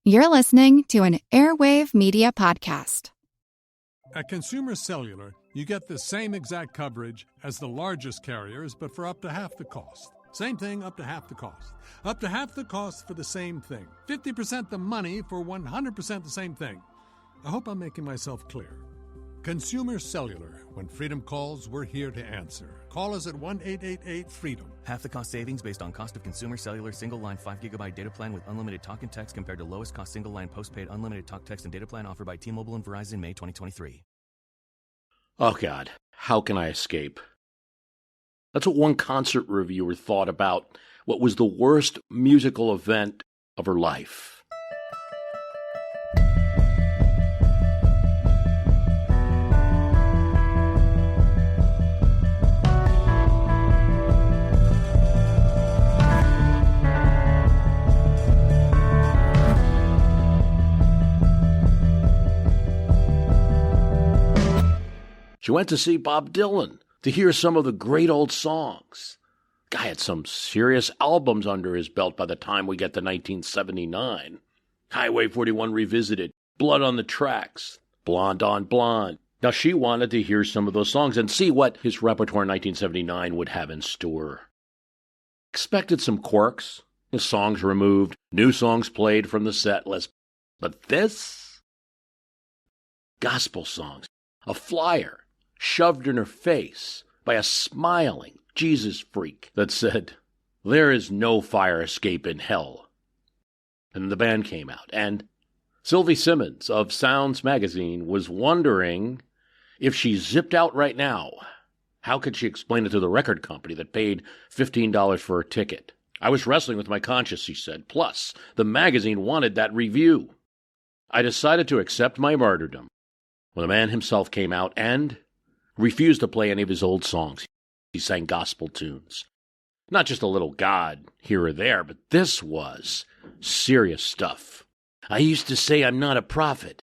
You're listening to an Airwave Media Podcast. At Consumer Cellular, you get the same exact coverage as the largest carriers, but for up to half the cost. Same thing, up to half the cost. Up to half the cost for the same thing. 50% the money for 100% the same thing. I hope I'm making myself clear. Consumer Cellular. When freedom calls, we're here to answer. Call us at 1-888-FREEDOM. Half the cost savings based on cost of Consumer Cellular single-line 5GB data plan with unlimited talk and text compared to lowest cost single-line postpaid unlimited talk, text, and data plan offered by T-Mobile and Verizon May 2023. Oh, God. How can I escape? That's what one concert reviewer thought about what was the worst musical event of her life. She went to see Bob Dylan to hear some of the great old songs. Guy had some serious albums under his belt by the time we get to 1979. Highway 41 Revisited, Blood on the Tracks, Blonde on Blonde. Now she wanted to hear some of those songs and see what his repertoire in 1979 would have in store. Expected some quirks, the songs removed, new songs played from the set list. But this? Gospel songs, a flyer shoved in her face by a smiling Jesus freak that said, "There is no fire escape in hell." And the band came out, and Sylvie Simmons of Sounds magazine was wondering if she zipped out right now, how could she explain it to the record company that paid $15 for her ticket? "I was wrestling with my conscience," she said. "Plus, the magazine wanted that review. I decided to accept my martyrdom." When the man himself came out and refused to play any of his old songs. He sang gospel tunes. Not just a little God here or there, but this was serious stuff. "I used to say I'm not a prophet.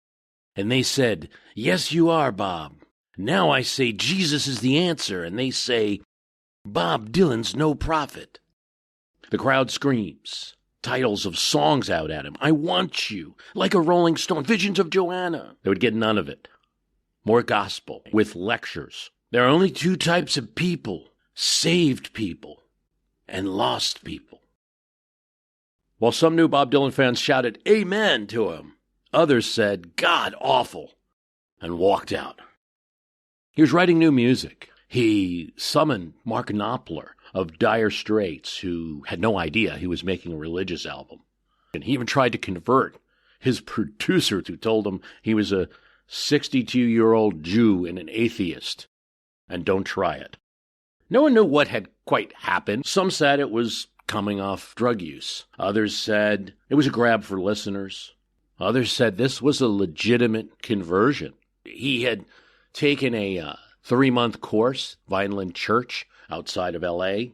And they said, 'Yes, you are, Bob.' Now I say Jesus is the answer. And they say, 'Bob Dylan's no prophet.'" The crowd screams. Titles of songs out at him. "I Want You," "Like a Rolling Stone," "Visions of Joanna." They would get none of it. More gospel with lectures. "There are only two types of people, saved people and lost people." While some new Bob Dylan fans shouted amen to him, others said God awful and walked out. He was writing new music. He summoned Mark Knopfler of Dire Straits, who had no idea he was making a religious album. And he even tried to convert his producers, who told him he was a 62-year-old Jew and an atheist, and don't try it. No one knew what had quite happened. Some said it was coming off drug use. Others said it was a grab for listeners. Others said this was a legitimate conversion. He had taken a 3-month course, Vineland Church, outside of L.A.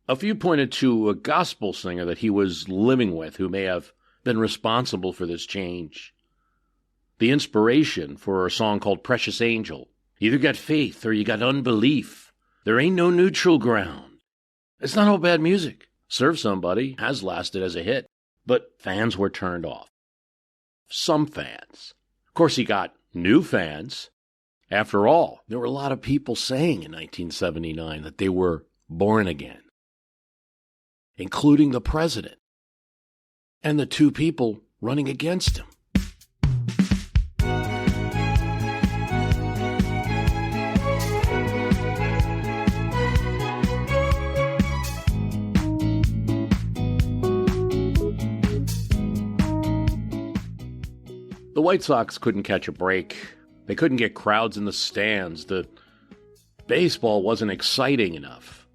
A few pointed to a gospel singer that he was living with who may have been responsible for this change. The inspiration for a song called Precious Angel. "Either got faith or you got unbelief. There ain't no neutral ground." It's not all bad music. "Serve Somebody" has lasted as a hit, but fans were turned off. Some fans. Of course, he got new fans. After all, there were a lot of people saying in 1979 that they were born again, including the president and the two people running against him. The White Sox couldn't catch a break. They couldn't get crowds in the stands. The baseball wasn't exciting enough.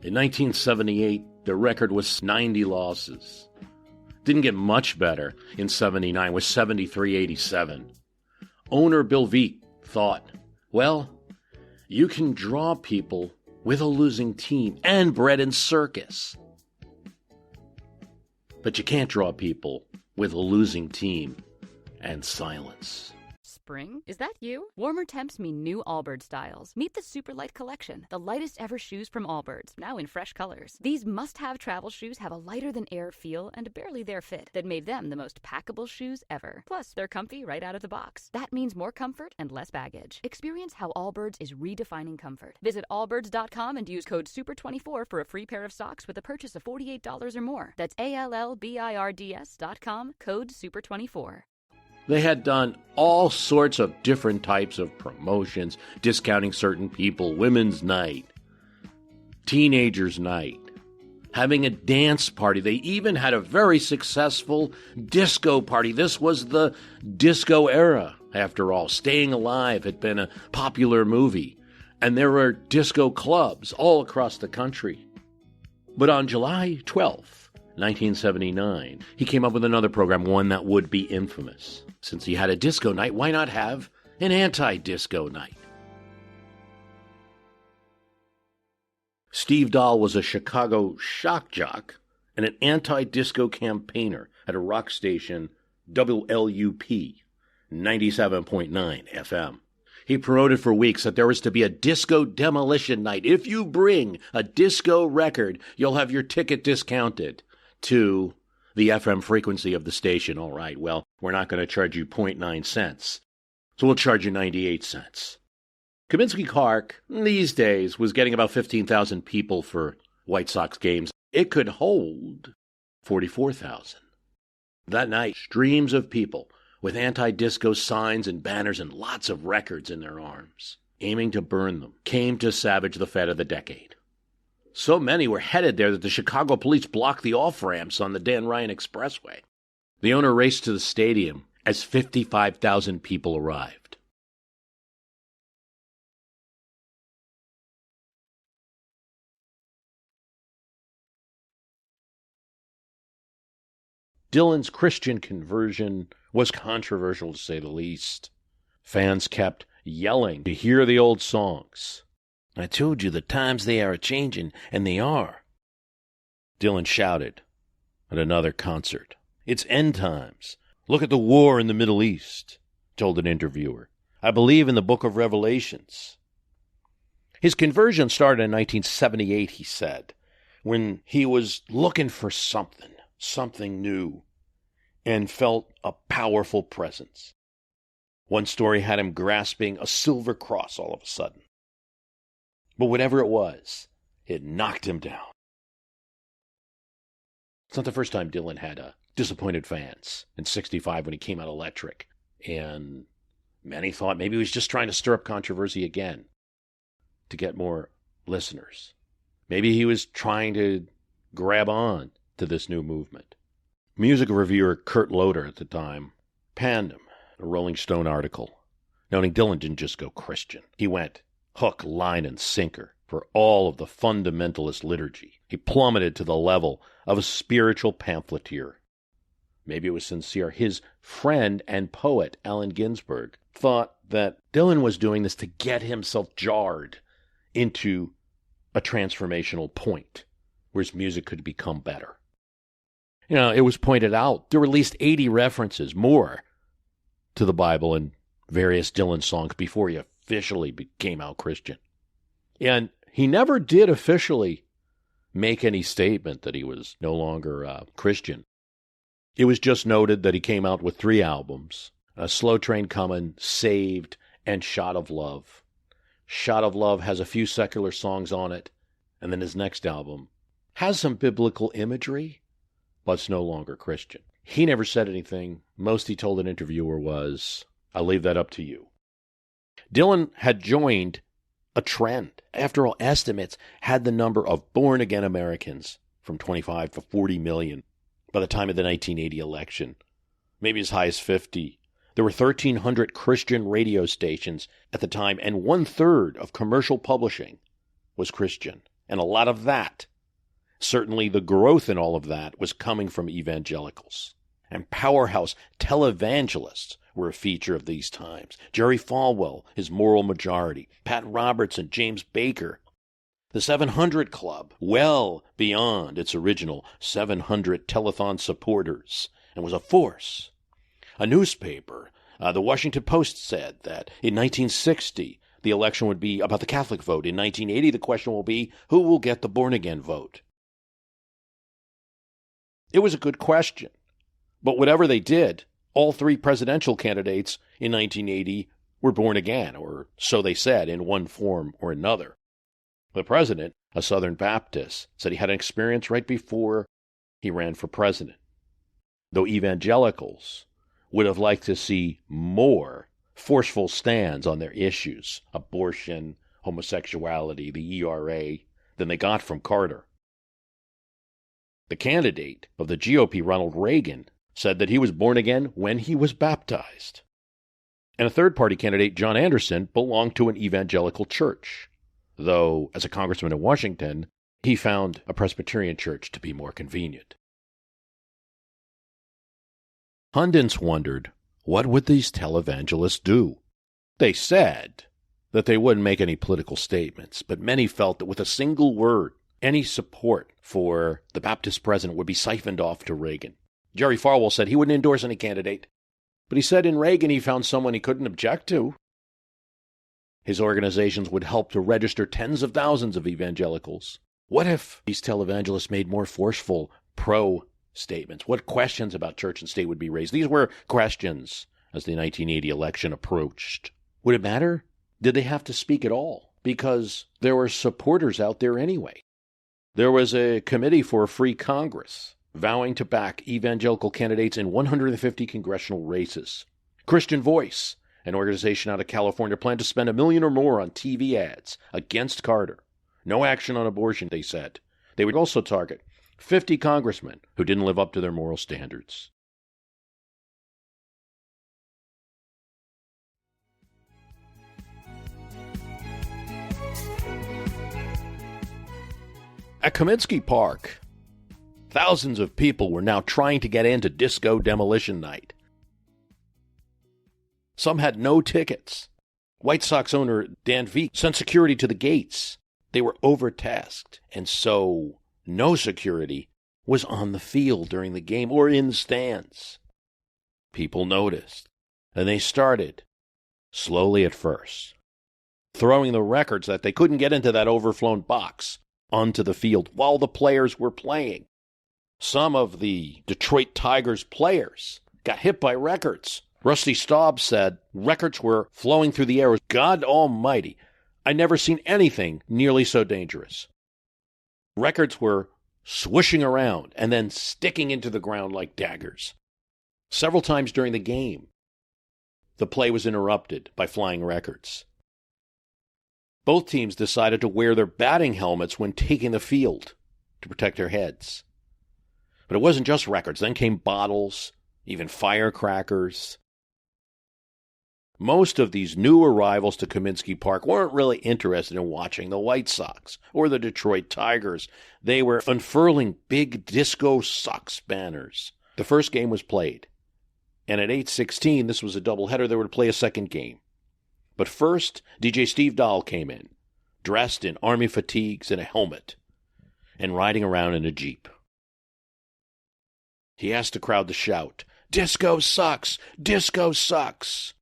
In 1978, the record was 90 losses. Didn't get much better in 79 with 73-87. Owner Bill Veeck thought, well, you can draw people with a losing team and bread and circus. But you can't draw people with a losing team and silence. Spring? Is that you? Warmer temps mean new Allbirds styles. Meet the Super Light Collection, the lightest ever shoes from Allbirds, now in fresh colors. These must-have travel shoes have a lighter-than-air feel and a barely-there fit that made them the most packable shoes ever. Plus, they're comfy right out of the box. That means more comfort and less baggage. Experience how Allbirds is redefining comfort. Visit allbirds.com and use code SUPER24 for a free pair of socks with a purchase of $48 or more. That's ALLBIRDS.com, code SUPER24. They had done all sorts of different types of promotions, discounting certain people, women's night, teenagers' night, having a dance party. They even had a very successful disco party. This was the disco era, after all. Staying Alive had been a popular movie, and there were disco clubs all across the country. But on July 12th, 1979, he came up with another program, one that would be infamous. Since he had a disco night, why not have an anti-disco night? Steve Dahl was a Chicago shock jock and an anti-disco campaigner at a rock station, WLUP, 97.9 FM. He promoted for weeks that there was to be a disco demolition night. If you bring a disco record, you'll have your ticket discounted to the FM frequency of the station. All right, well, we're not going to charge you 0.9 cents, so we'll charge you 98 cents. Kaminsky Park, these days, was getting about 15,000 people for White Sox games. It could hold 44,000. That night, streams of people with anti-disco signs and banners and lots of records in their arms, aiming to burn them, came to savage the Fed of the decade. So many were headed there that the Chicago police blocked the off-ramps on the Dan Ryan Expressway. The owner raced to the stadium as 55,000 people arrived. Dylan's Christian conversion was controversial, to say the least. Fans kept yelling to hear the old songs. I told you the times they are a-changin', and they are. Dylan shouted at another concert. It's end times. Look at the war in the Middle East, told an interviewer. I believe in the book of Revelations. His conversion started in 1978, he said, when he was looking for something new, and felt a powerful presence. One story had him grasping a silver cross all of a sudden. But whatever it was, it knocked him down. It's not the first time Dylan had disappointed fans. In '65 when he came out electric. And many thought maybe he was just trying to stir up controversy again to get more listeners. Maybe he was trying to grab on to this new movement. Music reviewer Kurt Loder at the time panned him in a Rolling Stone article, noting Dylan didn't just go Christian. He went hook, line, and sinker for all of the fundamentalist liturgy. He plummeted to the level of a spiritual pamphleteer. Maybe it was sincere. His friend and poet, Allen Ginsberg, thought that Dylan was doing this to get himself jarred into a transformational point where his music could become better. You know, it was pointed out there were at least 80 references more to the Bible in various Dylan songs before he officially came out Christian. And he never did officially make any statement that he was no longer Christian. It was just noted that he came out with 3 albums, Slow Train Comin', Saved, and Shot of Love. Shot of Love has a few secular songs on it, and then his next album has some biblical imagery, but it's no longer Christian. He never said anything. Most he told an interviewer was, I'll leave that up to you. Dylan had joined a trend. After all, estimates had the number of born-again Americans from 25 to 40 million by the time of the 1980 election, maybe as high as 50. There were 1,300 Christian radio stations at the time, and 1/3 of commercial publishing was Christian. And a lot of that, certainly the growth in all of that, was coming from evangelicals. And powerhouse televangelists were a feature of these times. Jerry Falwell, his Moral Majority, Pat Robertson, James Baker. The 700 Club, well beyond its original 700 telethon supporters, and was a force. A newspaper The Washington Post said that in 1960, the election would be about the Catholic vote. In 1980, the question will be, who will get the born-again vote? It was a good question. But whatever they did, all three presidential candidates in 1980 were born again, or so they said, in one form or another. The president, a Southern Baptist, said he had an experience right before he ran for president. Though evangelicals would have liked to see more forceful stands on their issues, abortion, homosexuality, the ERA, than they got from Carter. The candidate of the GOP, Ronald Reagan, said that he was born again when he was baptized. And a third-party candidate, John Anderson, belonged to an evangelical church, though, as a congressman in Washington, he found a Presbyterian church to be more convenient. Pundits wondered, what would these televangelists do? They said that they wouldn't make any political statements, but many felt that with a single word, any support for the Baptist president would be siphoned off to Reagan. Jerry Falwell said he wouldn't endorse any candidate, but he said in Reagan he found someone he couldn't object to. His organizations would help to register tens of thousands of evangelicals. What if these televangelists made more forceful pro-statements? What questions about church and state would be raised? These were questions as the 1980 election approached. Would it matter? Did they have to speak at all? Because there were supporters out there anyway. There was a committee for a free Congress vowing to back evangelical candidates in 150 congressional races. Christian Voice, an organization out of California, planned to spend $1 million or more on TV ads against Carter. No action on abortion, they said. They would also target 50 congressmen who didn't live up to their moral standards. At Kaminsky Park, thousands of people were now trying to get into Disco Demolition Night. Some had no tickets. White Sox owner Dan Veek sent security to the gates. They were overtasked, and so no security was on the field during the game or in the stands. People noticed, and they started, slowly at first, throwing the records that they couldn't get into that overflown box onto the field while the players were playing. Some of the Detroit Tigers players got hit by records. Rusty Staub said records were flowing through the air. God almighty, I never seen anything nearly so dangerous. Records were swooshing around and then sticking into the ground like daggers. Several times during the game, the play was interrupted by flying records. Both teams decided to wear their batting helmets when taking the field to protect their heads. But it wasn't just records. Then came bottles, even firecrackers. Most of these new arrivals to Kaminsky Park weren't really interested in watching the White Sox or the Detroit Tigers. They were unfurling big Disco Sox banners. The first game was played, and at 8:16, this was a doubleheader, they would play a second game. But first, DJ Steve Dahl came in, dressed in Army fatigues and a helmet, and riding around in a Jeep. He asked the crowd to shout, "Disco sucks! Disco sucks!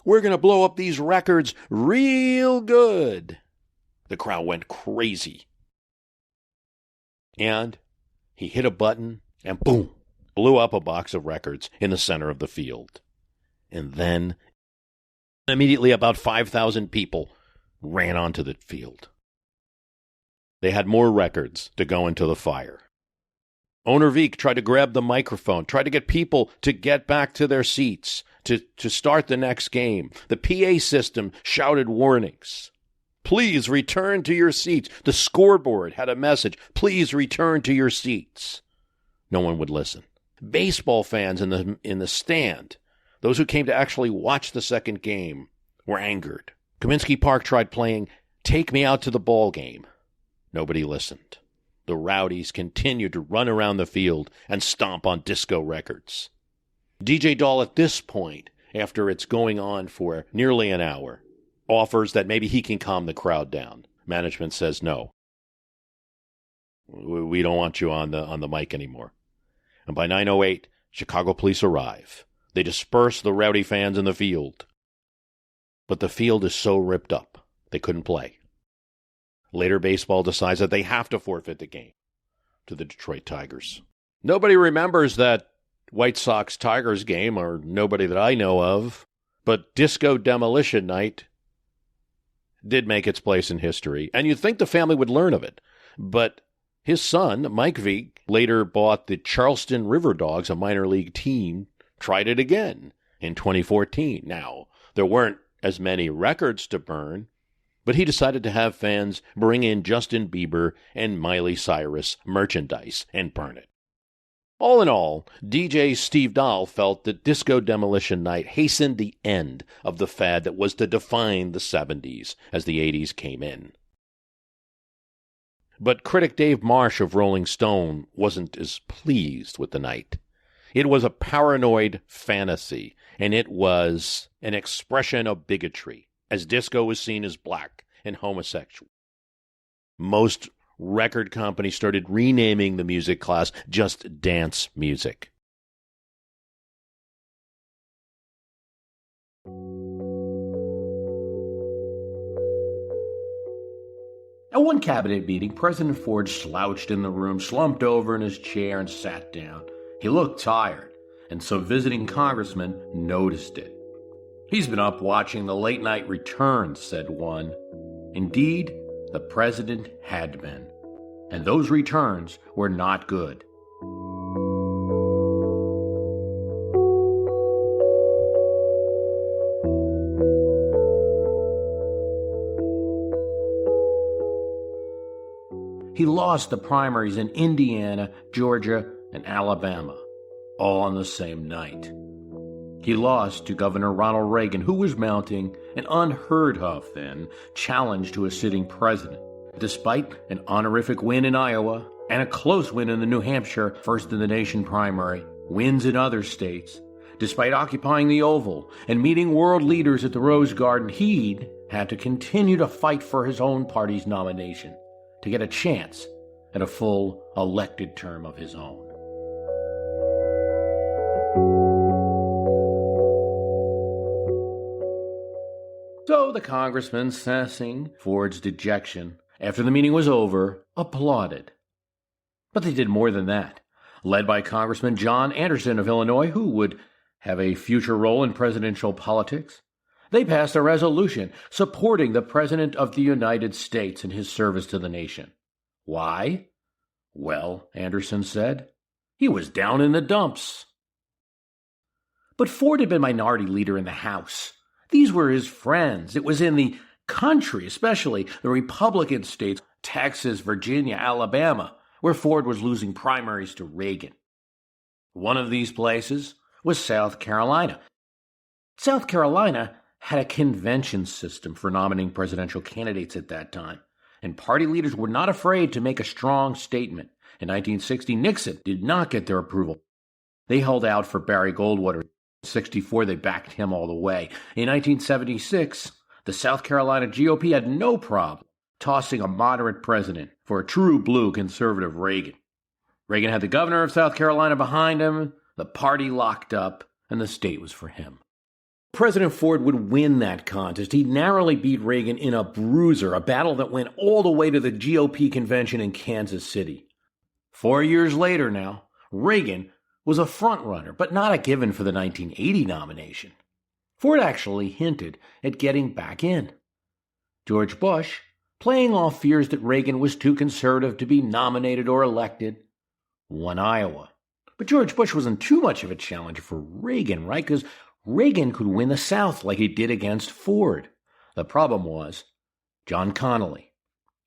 We're going to blow up these records real good!" The crowd went crazy. And he hit a button and boom, blew up a box of records in the center of the field. And then immediately about 5,000 people ran onto the field. They had more records to go into the fire. Owner Veek tried to grab the microphone, tried to get people to get back to their seats, to start the next game. The PA system shouted warnings. Please return to your seats. The scoreboard had a message. Please return to your seats. No one would listen. Baseball fans in the stand, those who came to actually watch the second game, were angered. Kaminsky Park tried playing Take Me Out to the Ball Game. Nobody listened. The rowdies continued to run around the field and stomp on disco records. DJ Dahl at this point, after it's going on for nearly an hour, offers that maybe he can calm the crowd down. Management says no. We don't want you on the mic anymore. And by 9:08, Chicago police arrive. They disperse the rowdy fans in the field. But the field is so ripped up, they couldn't play. Later, baseball decides that they have to forfeit the game to the Detroit Tigers. Nobody remembers that White Sox-Tigers game, or nobody that I know of, but Disco Demolition Night did make its place in history, and you'd think the family would learn of it. But his son, Mike Veek, later bought the Charleston River Dogs, a minor league team, tried it again in 2014. Now, there weren't as many records to burn, but he decided to have fans bring in Justin Bieber and Miley Cyrus merchandise and burn it. All in all, DJ Steve Dahl felt that Disco Demolition Night hastened the end of the fad that was to define the 70s as the 80s came in. But critic Dave Marsh of Rolling Stone wasn't as pleased with the night. It was a paranoid fantasy, and it was an expression of bigotry, as disco was seen as black and homosexual. Most record companies started renaming the music class just dance music. At one cabinet meeting, President Ford slouched in the room, slumped over in his chair, and sat down. He looked tired, and some visiting congressmen noticed it. "He's been up watching the late-night returns," said one. Indeed, the president had been, and those returns were not good. He lost the primaries in Indiana, Georgia, and Alabama, all on the same night. He lost to Governor Ronald Reagan, who was mounting an unheard-of, then, challenge to a sitting president. Despite an honorific win in Iowa and a close win in the New Hampshire first-in-the-nation primary, wins in other states, despite occupying the Oval and meeting world leaders at the Rose Garden, he'd had to continue to fight for his own party's nomination to get a chance at a full elected term of his own. So the congressman, sensing Ford's dejection after the meeting was over, applauded. But they did more than that. Led by Congressman John Anderson of Illinois, who would have a future role in presidential politics, they passed a resolution supporting the President of the United States in his service to the nation. Why? Well, Anderson said, he was down in the dumps. But Ford had been minority leader in the House. These were his friends. It was in the country, especially the Republican states, Texas, Virginia, Alabama, where Ford was losing primaries to Reagan. One of these places was South Carolina. South Carolina had a convention system for nominating presidential candidates at that time, and party leaders were not afraid to make a strong statement. In 1960, Nixon did not get their approval. They held out for Barry Goldwater. In 1964, they backed him all the way. In 1976, the South Carolina GOP had no problem tossing a moderate president for a true blue conservative Reagan. Reagan had the governor of South Carolina behind him, the party locked up, and the state was for him. President Ford would win that contest. He narrowly beat Reagan in a bruiser, a battle that went all the way to the GOP convention in Kansas City. 4 years later now, Reagan was a frontrunner, but not a given for the 1980 nomination. Ford actually hinted at getting back in. George Bush, playing off fears that Reagan was too conservative to be nominated or elected, won Iowa. But George Bush wasn't too much of a challenger for Reagan, right? Because Reagan could win the South like he did against Ford. The problem was John Connally,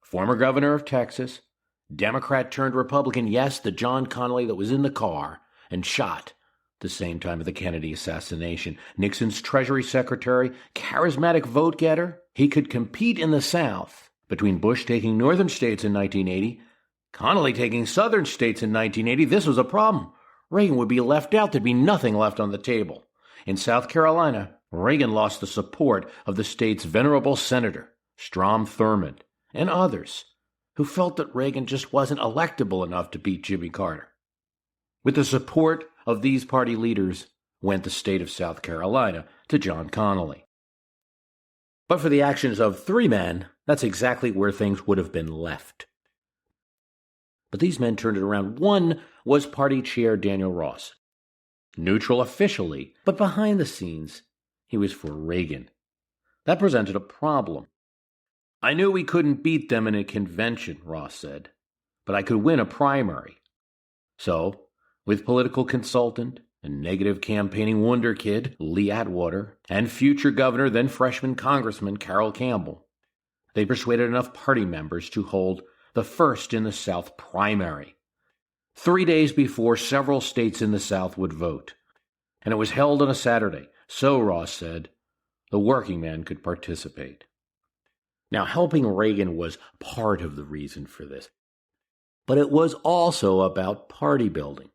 former governor of Texas, Democrat turned Republican, yes, the John Connally that was in the car and shot the same time of the Kennedy assassination. Nixon's Treasury Secretary, charismatic vote-getter, he could compete in the South. Between Bush taking northern states in 1980, Connally taking southern states in 1980, this was a problem. Reagan would be left out. There'd be nothing left on the table. In South Carolina, Reagan lost the support of the state's venerable senator, Strom Thurmond, and others who felt that Reagan just wasn't electable enough to beat Jimmy Carter. With the support of these party leaders, went the state of South Carolina to John Connally. But for the actions of 3 men, that's exactly where things would have been left. But these men turned it around. One was party chair Daniel Ross. Neutral officially, but behind the scenes, he was for Reagan. That presented a problem. I knew we couldn't beat them in a convention, Ross said, but I could win a primary. So, with political consultant and negative campaigning wonder kid Lee Atwater and future governor, then freshman Congressman Carroll Campbell, they persuaded enough party members to hold the first in the South primary, 3 days before several states in the South would vote. And it was held on a Saturday, so Ross said, the working man could participate. Now, helping Reagan was part of the reason for this, but it was also about party building.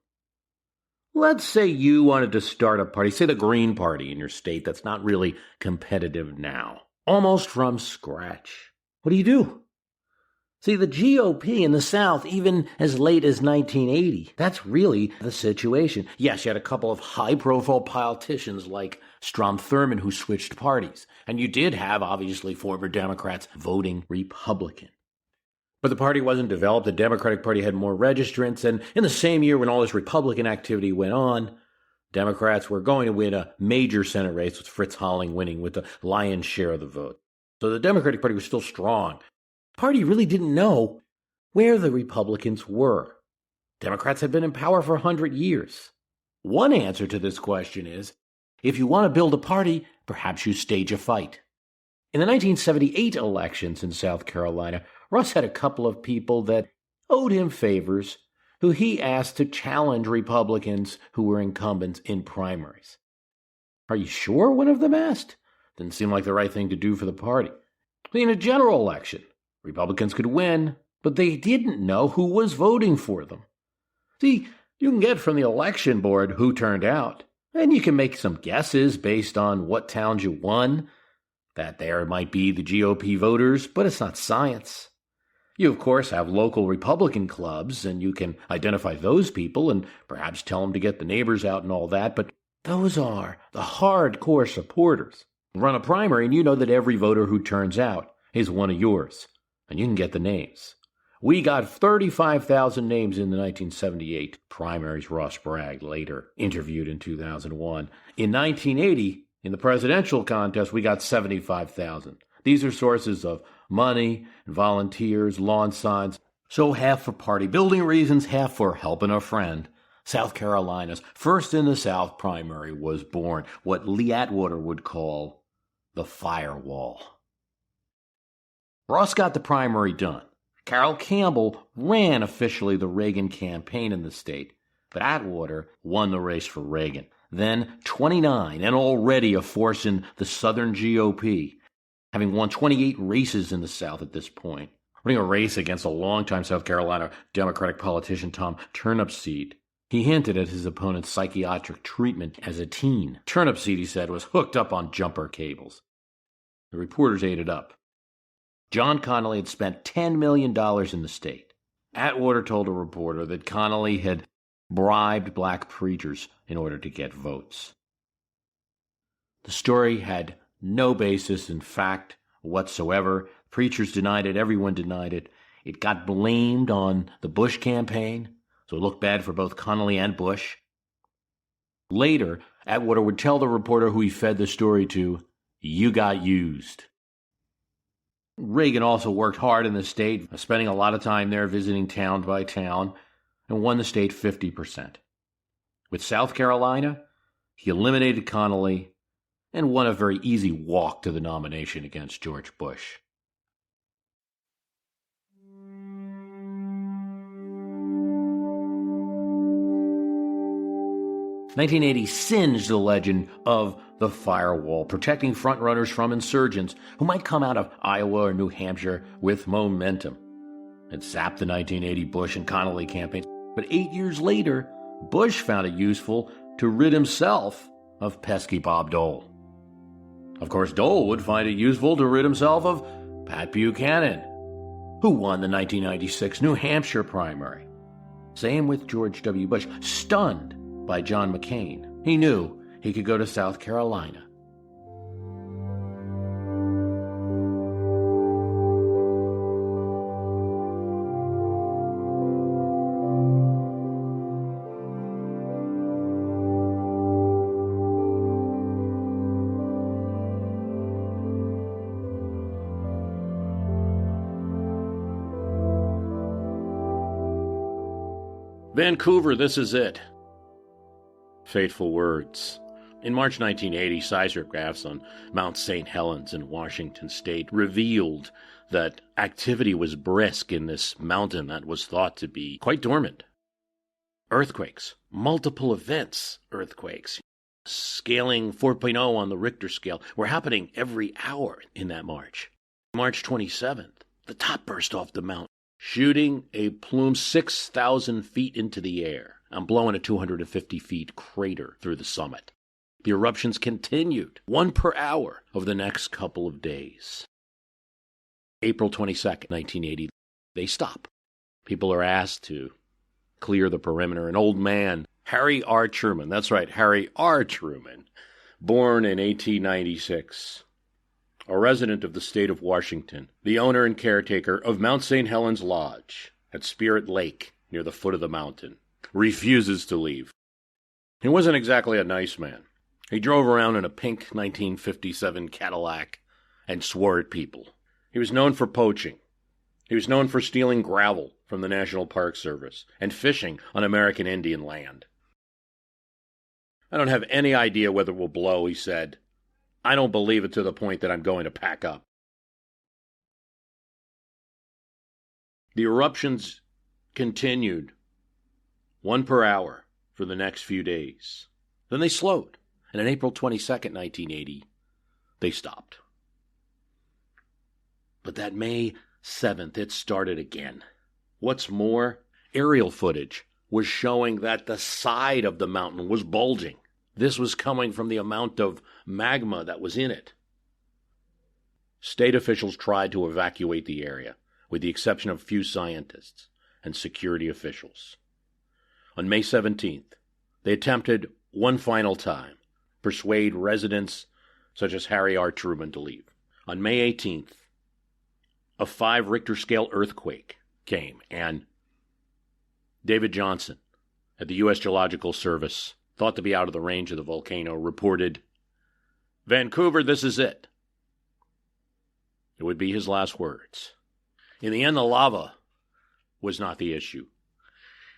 Let's say you wanted to start a party, say the Green Party in your state that's not really competitive now, almost from scratch. What do? See, the GOP in the South, even as late as 1980, that's really the situation. Yes, you had a couple of high-profile politicians like Strom Thurmond who switched parties, and you did have, obviously, former Democrats voting Republican. But the party wasn't developed. The Democratic Party had more registrants, and in the same year when all this Republican activity went on, Democrats were going to win a major Senate race with Fritz Holling winning with the lion's share of the vote. So the Democratic Party was still strong. The party really didn't know where the Republicans were. Democrats had been in power for 100 years. One answer to this question is, if you want to build a party, perhaps you stage a fight. In the 1978 elections in South Carolina, Ross had a couple of people that owed him favors who he asked to challenge Republicans who were incumbents in primaries. Are you sure, one of them asked? Didn't seem like the right thing to do for the party. In a general election, Republicans could win, but they didn't know who was voting for them. See, you can get from the election board who turned out, and you can make some guesses based on what towns you won, that there might be the GOP voters, but it's not science. You, of course, have local Republican clubs, and you can identify those people and perhaps tell them to get the neighbors out and all that, but those are the hardcore supporters. Run a primary, and you know that every voter who turns out is one of yours, and you can get the names. We got 35,000 names in the 1978 primaries, Ross bragged, later interviewed in 2001. In 1980, in the presidential contest, we got 75,000. These are sources of money, volunteers, lawn signs. So half for party building reasons, half for helping a friend. South Carolina's first in the South primary was born, what Lee Atwater would call the firewall. Ross got the primary done. Carroll Campbell ran officially the Reagan campaign in the state, but Atwater won the race for Reagan. Then 29 and already a force in the Southern GOP, having won 28 races in the South at this point, running a race against a longtime South Carolina Democratic politician Tom Turnipseed. He hinted at his opponent's psychiatric treatment as a teen. Turnipseed, he said, was hooked up on jumper cables. The reporters ate it up. John Connally had spent $10 million in the state. Atwater told a reporter that Connally had bribed black preachers in order to get votes. The story had no basis in fact whatsoever. Preachers denied it. Everyone denied it. It got blamed on the Bush campaign, so it looked bad for both Connally and Bush. Later, Atwater would tell the reporter who he fed the story to, "You got used." Reagan also worked hard in the state, spending a lot of time there visiting town by town, and won the state 50%. With South Carolina, he eliminated Connally and won a very easy walk to the nomination against George Bush. 1980 singed the legend of the firewall, protecting frontrunners from insurgents who might come out of Iowa or New Hampshire with momentum. It zapped the 1980 Bush and Connally campaigns, but 8 years later, Bush found it useful to rid himself of pesky Bob Dole. Of course, Dole would find it useful to rid himself of Pat Buchanan, who won the 1996 New Hampshire primary. Same with George W. Bush, stunned by John McCain. He knew he could go to South Carolina. Vancouver, this is it. Fateful words. In March 1980, seismographs on Mount St. Helens in Washington state revealed that activity was brisk in this mountain that was thought to be quite dormant. Earthquakes, multiple events earthquakes, scaling 4.0 on the Richter scale, were happening every hour in that March. March 27th, the top burst off the mountain, shooting a plume 6,000 feet into the air and blowing a 250 feet crater through the summit. The eruptions continued, 1 per hour, over the next couple of days. April 22nd, 1980, they stop. People are asked to clear the perimeter. An old man, Harry R. Truman, that's right, Harry R. Truman, born in 1896, a resident of the state of Washington, the owner and caretaker of Mount St. Helens Lodge at Spirit Lake near the foot of the mountain, refuses to leave. He wasn't exactly a nice man. He drove around in a pink 1957 Cadillac and swore at people. He was known for poaching. He was known for stealing gravel from the National Park Service and fishing on American Indian land. I don't have any idea whether it will blow, he said. I don't believe it to the point that I'm going to pack up. The eruptions continued 1 per hour for the next few days. Then they slowed, and on April 22nd, 1980, they stopped. But that May 7th, it started again. What's more, aerial footage was showing that the side of the mountain was bulging. This was coming from the amount of magma that was in it. State officials tried to evacuate the area, with the exception of a few scientists and security officials. On May 17th, they attempted one final time to persuade residents such as Harry R. Truman to leave. On May 18th, a 5 Richter scale earthquake came, and David Johnson at the U.S. Geological Service, thought to be out of the range of the volcano, reported, "Vancouver, this is it." It would be his last words. In the end, the lava was not the issue.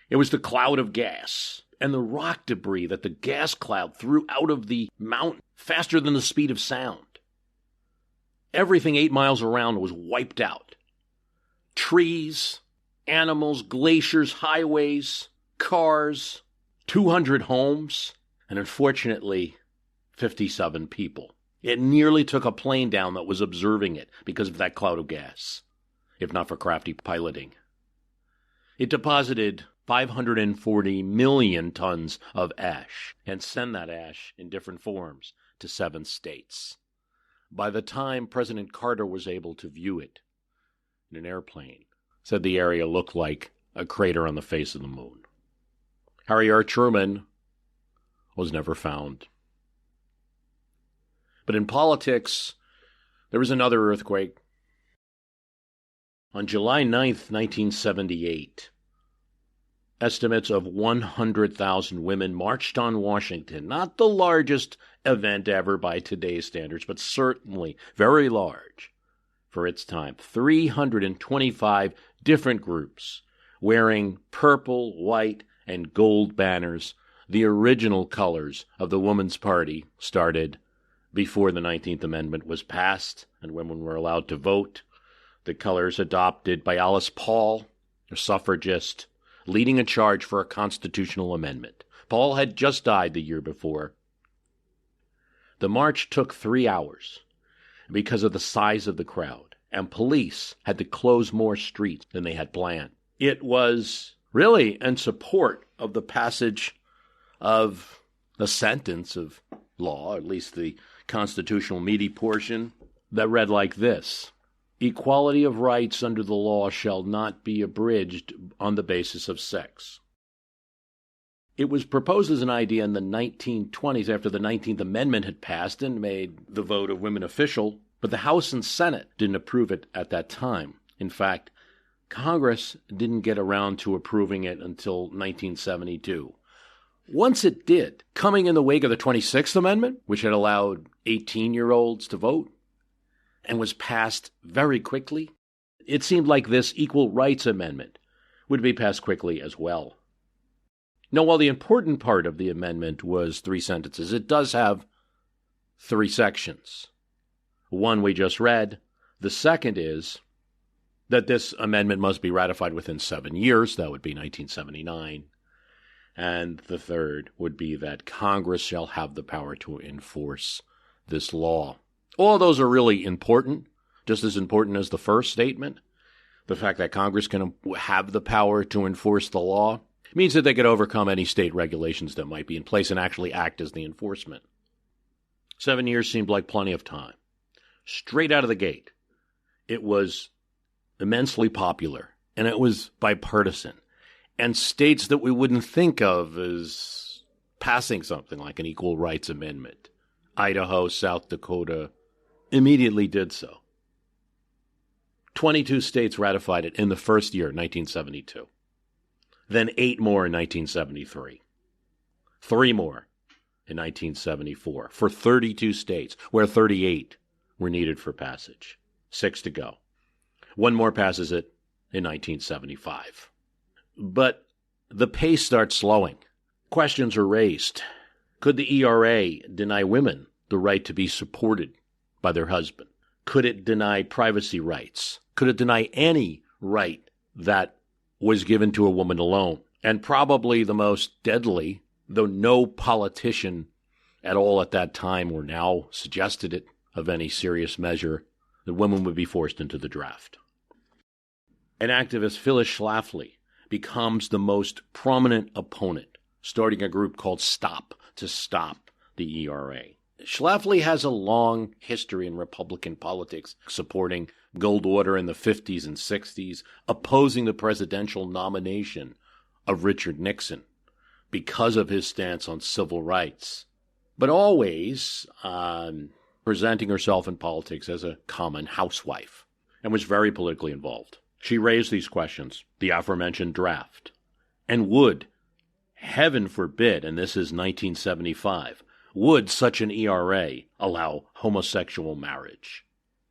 It was the cloud of gas and the rock debris that the gas cloud threw out of the mountain faster than the speed of sound. Everything 8 miles around was wiped out. Trees, animals, glaciers, highways, cars, 200 homes, and unfortunately, 57 people. It nearly took a plane down that was observing it because of that cloud of gas, if not for crafty piloting. It deposited 540 million tons of ash and sent that ash in different forms to 7 states. By the time President Carter was able to view it in an airplane, said the area looked like a crater on the face of the moon. Harry R. Truman was never found. But in politics, there was another earthquake. On July 9th, 1978, estimates of 100,000 women marched on Washington. Not the largest event ever by today's standards, but certainly very large for its time. 325 different groups wearing purple, white, and gold banners, the original colors of the Woman's Party, started before the 19th Amendment was passed and women were allowed to vote. The colors adopted by Alice Paul, a suffragist, leading a charge for a constitutional amendment. Paul had just died the year before. The march took 3 hours because of the size of the crowd, and police had to close more streets than they had planned. It was really in support of the passage of a sentence of law, at least the constitutional meaty portion, that read like this: "Equality of rights under the law shall not be abridged on the basis of sex." It was proposed as an idea in the 1920s after the 19th Amendment had passed and made the vote of women official, but the House and Senate didn't approve it at that time. In fact, Congress didn't get around to approving it until 1972. Once it did, coming in the wake of the 26th Amendment, which had allowed 18-year-olds to vote, and was passed very quickly, it seemed like this Equal Rights Amendment would be passed quickly as well. Now, while the important part of the amendment was 3 sentences, it does have 3 sections. One we just read. The second is that this amendment must be ratified within 7 years. That would be 1979. And the third would be that Congress shall have the power to enforce this law. All of those are really important, just as important as the first statement. The fact that Congress can have the power to enforce the law means that they could overcome any state regulations that might be in place and actually act as the enforcement. 7 years seemed like plenty of time. Straight out of the gate, it was immensely popular, and it was bipartisan. And states that we wouldn't think of as passing something like an Equal Rights Amendment, Idaho, South Dakota, immediately did so. 22 states ratified it in the first year, 1972. Then 8 more in 1973. 3 more in 1974 for 32 states, where 38 were needed for passage. 6 to go. 1 more passes it in 1975. But the pace starts slowing. Questions are raised. Could the ERA deny women the right to be supported by their husband? Could it deny privacy rights? Could it deny any right that was given to a woman alone? And probably the most deadly, though no politician at all at that time or now suggested it of any serious measure, that women would be forced into the draft. An activist, Phyllis Schlafly, becomes the most prominent opponent, starting a group called Stop to Stop the ERA. Schlafly has a long history in Republican politics, supporting Goldwater in the 50s and 60s, opposing the presidential nomination of Richard Nixon because of his stance on civil rights, but always presenting herself in politics as a common housewife, and was very politically involved. She raised these questions, the aforementioned draft, and would, heaven forbid, and this is 1975, would such an ERA allow homosexual marriage?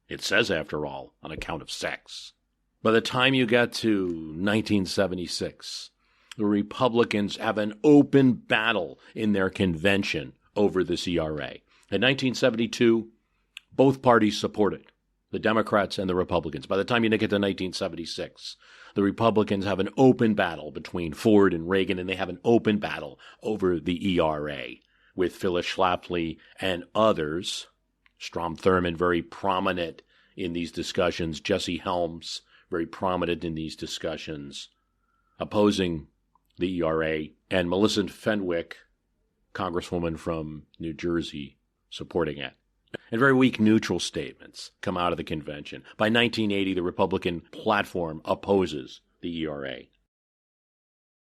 It says, after all, on account of sex. By the time you get to 1976, the Republicans have an open battle in their convention over this ERA. In 1972, both parties support it, the Democrats and the Republicans. By the time you get to 1976, the Republicans have an open battle between Ford and Reagan, and they have an open battle over the ERA with Phyllis Schlafly and others. Strom Thurmond, very prominent in these discussions. Jesse Helms, very prominent in these discussions, opposing the ERA. And Melissa Fenwick, Congresswoman from New Jersey, supporting it. And very weak neutral statements come out of the convention. By 1980, the Republican platform opposes the ERA.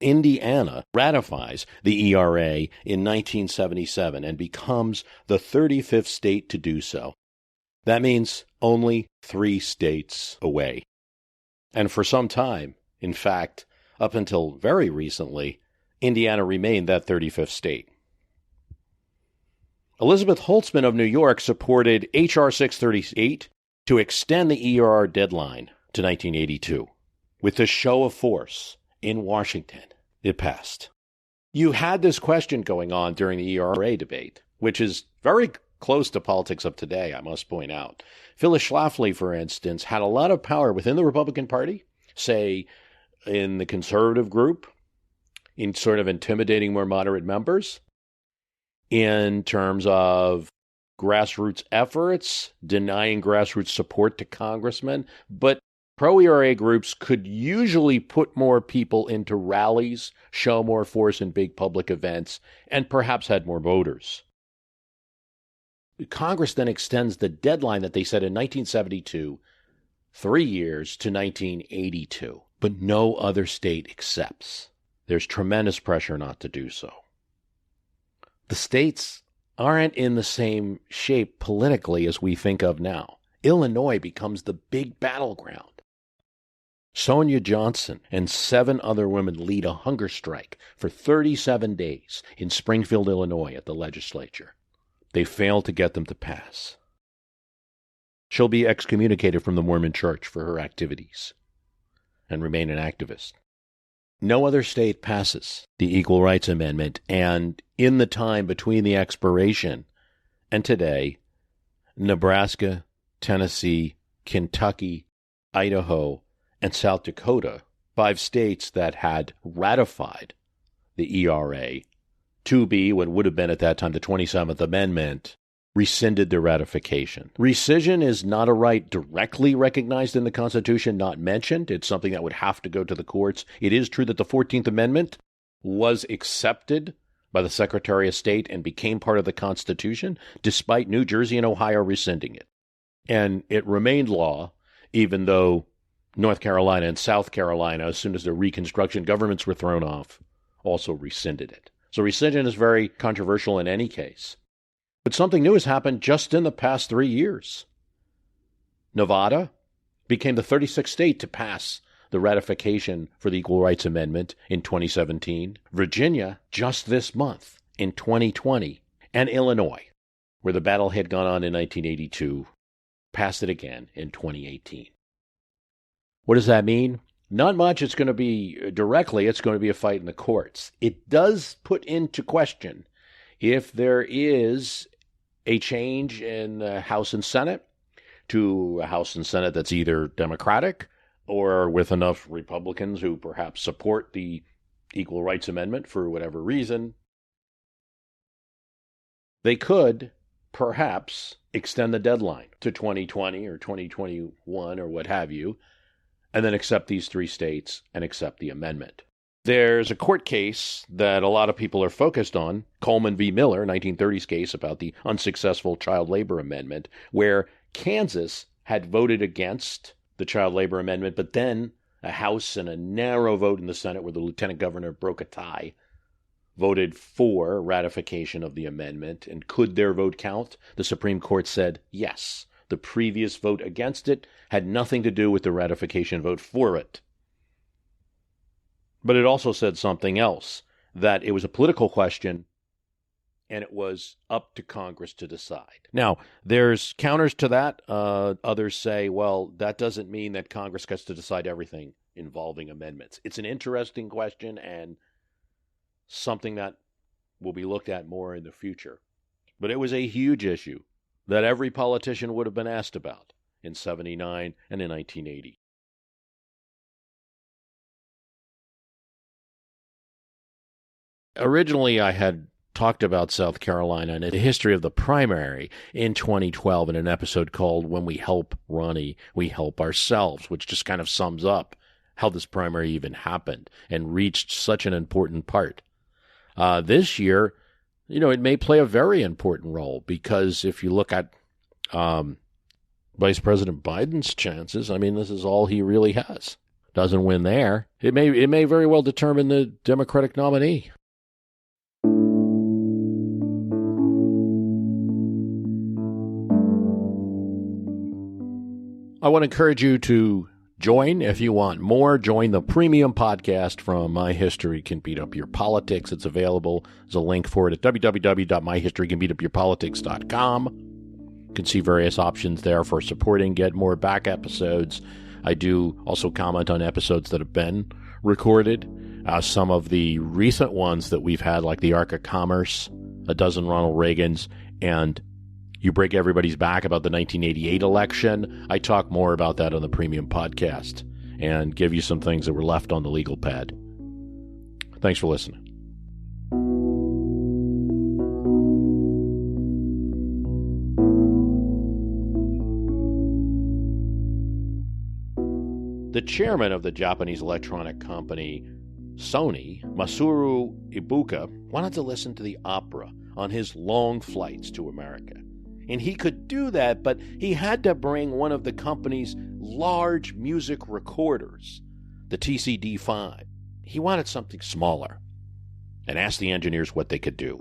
Indiana ratifies the ERA in 1977 and becomes the 35th state to do so. That means only 3 states away. And for some time, in fact, up until very recently, Indiana remained that 35th state. Elizabeth Holtzman of New York supported H.R. 638 to extend the ERR deadline to 1982. With a show of force in Washington, it passed. You had this question going on during the ERA debate, which is very close to politics of today, I must point out. Phyllis Schlafly, for instance, had a lot of power within the Republican Party, say in the conservative group, in sort of intimidating more moderate members, in terms of grassroots efforts, denying grassroots support to congressmen, but pro-ERA groups could usually put more people into rallies, show more force in big public events, and perhaps had more voters. Congress then extends the deadline that they set in 1972, 3 years, to 1982, but no other state accepts there's tremendous pressure not to do so. The states aren't in the same shape politically as we think of now. Illinois becomes the big battleground. Sonia Johnson and 7 other women lead a hunger strike for 37 days in Springfield, Illinois at the legislature. They fail to get them to pass. She'll be excommunicated from the Mormon Church for her activities and remain an activist. No other state passes the Equal Rights Amendment, and in the time between the expiration and today, Nebraska, Tennessee, Kentucky, Idaho, and South Dakota, 5 states that had ratified the ERA, 2B, what would have been at that time the 27th Amendment, rescinded their ratification. Rescission is not a right directly recognized in the Constitution, not mentioned. It's something that would have to go to the courts. It is true that the 14th Amendment was accepted by the Secretary of State and became part of the Constitution, despite New Jersey and Ohio rescinding it. And it remained law, even though North Carolina and South Carolina, as soon as the Reconstruction governments were thrown off, also rescinded it. So rescission is very controversial in any case. But something new has happened just in the past 3 years. Nevada became the 36th state to pass the ratification for the Equal Rights Amendment in 2017. Virginia, just this month, in 2020. And Illinois, where the battle had gone on in 1982, passed it again in 2018. What does that mean? Not much. It's going to be directly, it's going to be a fight in the courts. It does put into question if there is a change in the House and Senate to a House and Senate that's either Democratic or with enough Republicans who perhaps support the Equal Rights Amendment for whatever reason, they could perhaps extend the deadline to 2020 or 2021 or what have you, and then accept these 3 states and accept the amendment. There's a court case that a lot of people are focused on, Coleman v. Miller, 1930s case about the unsuccessful child labor amendment, where Kansas had voted against the child labor amendment, but then a House and a narrow vote in the Senate where the lieutenant governor broke a tie, voted for ratification of the amendment. And could their vote count? The Supreme Court said yes. The previous vote against it had nothing to do with the ratification vote for it. But it also said something else, that it was a political question and it was up to Congress to decide. Now, there's counters to that. Others say, well, that doesn't mean that Congress gets to decide everything involving amendments. It's an interesting question and something that will be looked at more in the future. But it was a huge issue that every politician would have been asked about in 79 and in 1980. Originally, I had talked about South Carolina and the history of the primary in 2012 in an episode called When We Help Ronnie, We Help Ourselves, which just kind of sums up how this primary even happened and reached such an important part. This year, it may play a very important role because if you look at Vice President Biden's chances, this is all he really has. Doesn't win there, it may very well determine the Democratic nominee. I want to encourage you to join, if you want more, join the premium podcast from My History Can Beat Up Your Politics. It's available. There's a link for it at www.myhistorycanbeatupyourpolitics.com. You can see various options there for supporting, get more back episodes. I do also comment on episodes that have been recorded. Some of the recent ones that we've had, like the Ark of Commerce, a dozen Ronald Reagans, and You Break Everybody's Back about the 1988 election. I talk more about that on the premium podcast and give you some things that were left on the legal pad. Thanks for listening. The chairman of the Japanese electronic company Sony, Masaru Ibuka, wanted to listen to the opera on his long flights to America. And he could do that, but he had to bring one of the company's large music recorders, the TCD-5. he wanted something smaller and asked the engineers what they could do.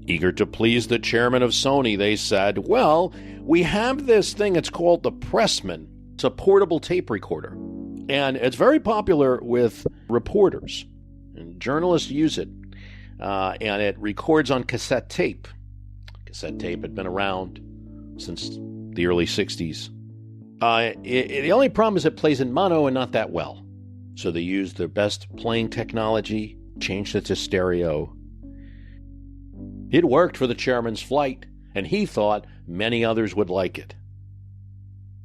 Eager to please the chairman of Sony, they said, well, we have this thing, it's called the Pressman. It's a portable tape recorder, and it's very popular with reporters. And journalists use it, and it records on cassette tape. Cassette tape had been around since the early 60s. The only problem is it plays in mono and not that well. So they used their best playing technology, changed it to stereo. It worked for the chairman's flight, and he thought many others would like it.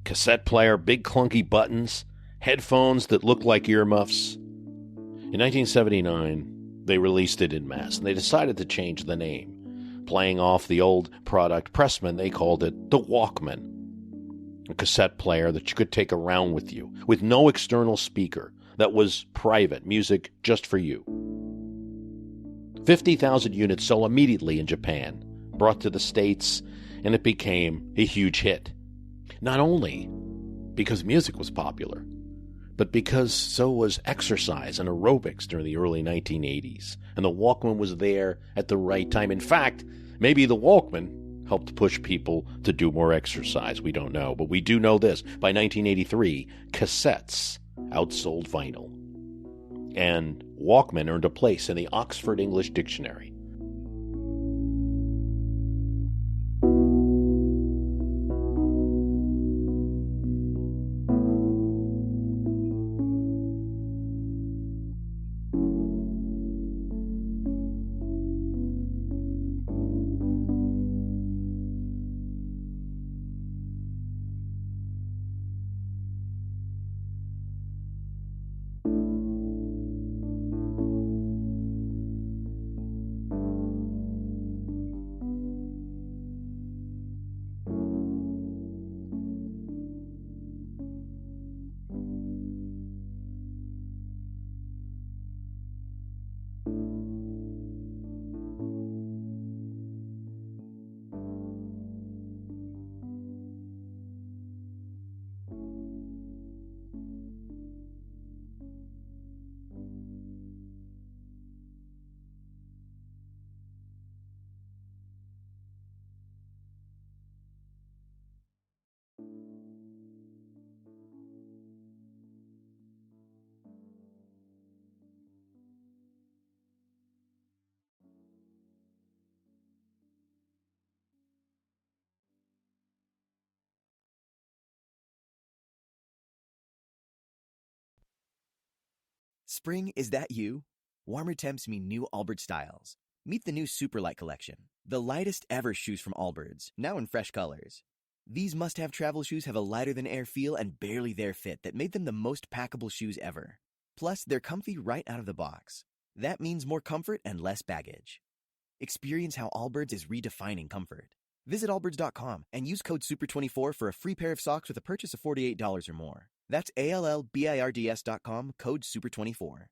Cassette player, big clunky buttons, headphones that looked like earmuffs. In 1979, they released it en masse, and they decided to change the name. Playing off the old product Pressman, they called it the Walkman. A cassette player that you could take around with you, with no external speaker, that was private, music just for you. 50,000 units sold immediately in Japan, brought to the States, and it became a huge hit. Not only because music was popular, but because so was exercise and aerobics during the early 1980s, and the Walkman was there at the right time. In fact, maybe the Walkman helped push people to do more exercise. We don't know, but we do know this. By 1983, cassettes outsold vinyl, and Walkman earned a place in the Oxford English Dictionary. Spring, is that you? Warmer temps mean new Allbirds styles. Meet the new Superlight collection, the lightest ever shoes from Allbirds, now in fresh colors. These must-have travel shoes have a lighter-than-air feel and barely-there fit that made them the most packable shoes ever. Plus, they're comfy right out of the box. That means more comfort and less baggage. Experience how Allbirds is redefining comfort. Visit allbirds.com and use code SUPER24 for a free pair of socks with a purchase of $48 or more. That's ALLBIRDS.com, code SUPER24.